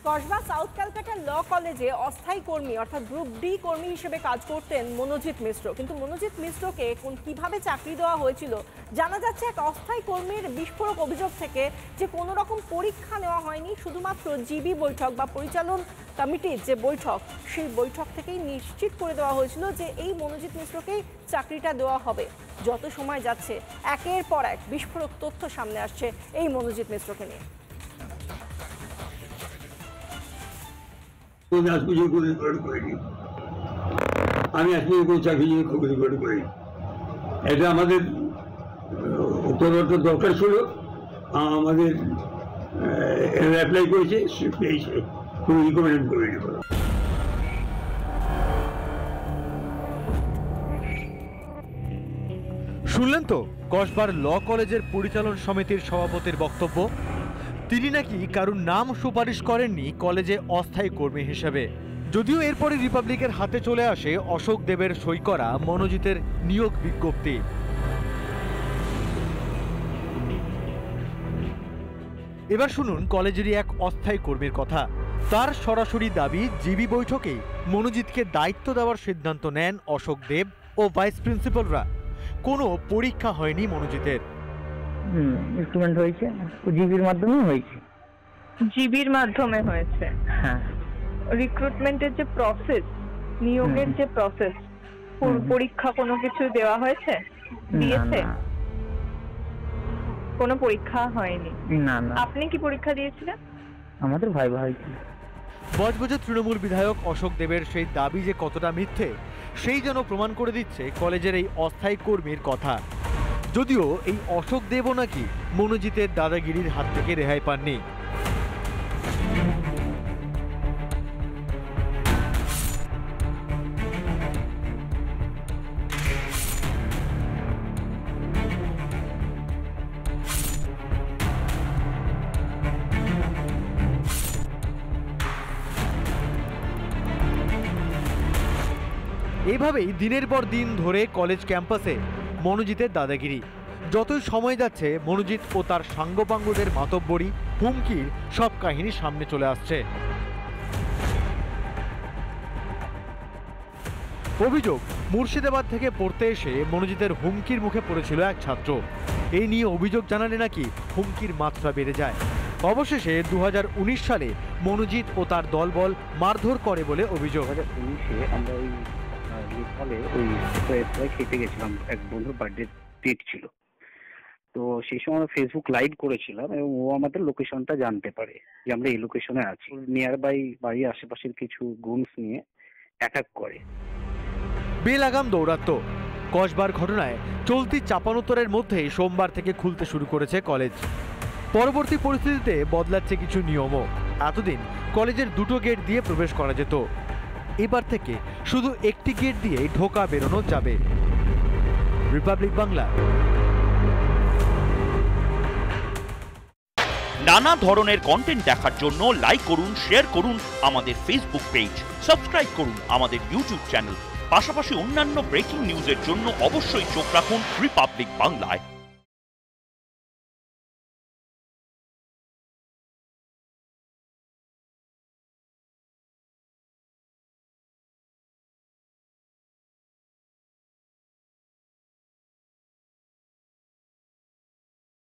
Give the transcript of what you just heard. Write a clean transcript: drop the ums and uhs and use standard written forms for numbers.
Kasba south Calcutta ল কলেজে অস্থায়ী কর্মী অর্থাৎ গ্রুপ ডি কর্মী হিসেবে কাজ করতেন মনোজিৎ মিশ্র। কিন্তু মনোজিৎ মিশ্রকে কিভাবে চাকরি দেওয়া হয়েছিল জানা যাচ্ছে এক অস্থায়ী কর্মীর বিস্ফোরক অভিযোগ থেকে, যে কোনো রকম পরীক্ষা নেওয়া হয়নি, শুধুমাত্র জিবি বৈঠক বা পরিচালন কমিটির যে বৈঠক সেই বৈঠক থেকেই নিশ্চিত করে দেওয়া হয়েছিল যে এই মনোজিৎ মিশ্রকেই চাকরিটা দেওয়া হবে। যত সময় যাচ্ছে একের পর এক বিস্ফোরক তথ্য সামনে আসছে এই মনোজিৎ মিশ্রকে নিয়ে। আমি আজকে কোনো চাকরি রিপোর্ট করি, এটা আমাদের দরকার ছিল, আমাদের অ্যাপ্লাই করেছে, কোনো রিকমেন্ড করিনি। শুনলেন তো কসবার ল কলেজের পরিচালন সমিতির সভাপতির বক্তব্য। তিনি নাকি কারুর নাম সুপারিশ করেননি কলেজে অস্থায়ী কর্মী হিসেবে, যদিও এরপরে রিপাবলিকের হাতে চলে আসে অশোক দেবের সই করা মনোজিতের নিয়োগ বিজ্ঞপ্তি। এবার শুনুন কলেজেরই এক অস্থায়ী কর্মীর কথা। তার সরাসরি দাবি, জিবি বৈঠকেই মনোজিৎকে দায়িত্ব দেওয়ার সিদ্ধান্ত নেন অশোক দেব ও ভাইস প্রিন্সিপালরা। কোনো পরীক্ষা হয়নি মনোজিতের। রিক্রুটমেন্ট হয়েছে, জিবির মাধ্যমে হয়েছে। জিবির মাধ্যমে হয়েছে? হ্যাঁ। রিক্রুটমেন্টের যে প্রসেস, নিয়োগের যে প্রসেস, পরীক্ষা কোনো কিছু দেওয়া হয়েছে? দিয়েছে? কোনো পরীক্ষা হয়নি? না না। আপনি কি পরীক্ষা দিয়েছিলেন? আমাদের ভাইবা হয়েছিল। বজবজের তৃণমূল বিধায়ক অশোক দেবের সেই দাবি যে কতটা মিথ্যে, সেই যেন প্রমাণ করে দিচ্ছে কলেজের এই অস্থায়ী কর্মীর কথা। যদিও এই অশোক দেবও নাকি মনোজিতের দাদাগিরির হাত থেকে রেহাই পাননি। এভাবেই দিনের পর দিন ধরে কলেজ ক্যাম্পাসে মনোজিতের দাদাগিরি। যতই সময় যাচ্ছে মনোজিৎ ও তার সাঙ্গপাঙ্গদের মাতব্বরি, হুমকির সব কাহিনী সামনে চলে আসছে। অভিযোগ, মুর্শিদাবাদ থেকে পড়তে এসে মনোজিতের হুমকির মুখে পড়েছিল এক ছাত্র। এই নিয়ে অভিযোগ জানালে নাকি হুমকির মাত্রা বেড়ে যায়। অবশেষে 2019 সালে মনোজিৎ ও তার দলবল মারধর করে বলে অভিযোগ। 2019-এ আমরা ওই খেতে গেছিলাম, এক বন্ধুর বার্থডে ডেট ছিল। তো সেই সময় আমরা ফেসবুক লাইভ করেছিলাম এবং ও আমাদের লোকেশনটা জানতে পারে যে আমরা এই লোকেশনে আছি। নিয়ার বাই বাড়ির আশেপাশের কিছু গুনস নিয়ে অ্যাটাক করে। বেলাগাম দৌরাত্ম। কসবার ঘটনায় চলতি চাপানোত্তরের মধ্যেই সোমবার থেকে খুলতে শুরু করেছে কলেজ। পরবর্তী পরিস্থিতিতে বদলাচ্ছে কিছু নিয়মও। এতদিন কলেজের দুটো গেট দিয়ে প্রবেশ করা যেত, এবার থেকে শুধু একটি গেট দিয়ে ঢোকা বেরোনো যাবে। রিপাবলিক বাংলা। নানা ধরনের কন্টেন্ট দেখার জন্য লাইক করুন, শেয়ার করুন আমাদের ফেসবুক পেজ, সাবস্ক্রাইব করুন আমাদের ইউটিউব চ্যানেল। পাশাপাশি অন্যান্য ব্রেকিং নিউজের জন্য অবশ্যই চোখ রাখুন রিপাবলিক বাংলায়।